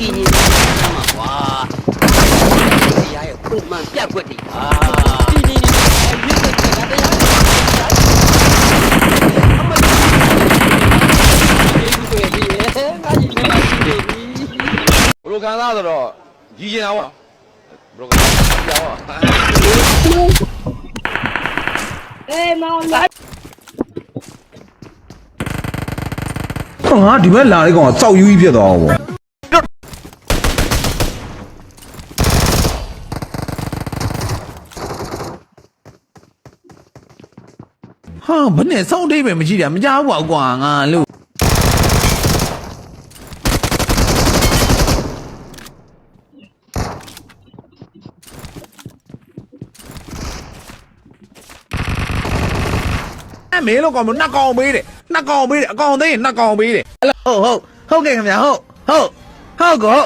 ည်ညီနေတာမှာကွာတရားရဲ့ပုံမှန်ပြတ်ွက်တွေတည်ညီနေတယ်မြစ်တဲ့တရားတရားအမတ်ဒီကိုရေးငါကြီးလည်းရှိနေပြီဘလိုခံစားဆိုတော့ကြီးကျင်တာပေါ့ဘလိုခံစားကြောက်မောင်လာငါဒီဘက်လာလေးကောင်စောက်ယူကြီးဖြစ်သွားအောင်ပေါ့ဟာဘယ်နဲ့စောင်းတိတ်ပဲမရှိတာမကြောက်ပါဘူးကွာငါလို့မေးလို့ကောင်မနှစ်ကောင်ပေးတယ်အကောင်သေးရင်နှစ်ကောင်ပေးတယ်ဟုတ်ကဲ့ခင်ဗျာဟုတ်ကော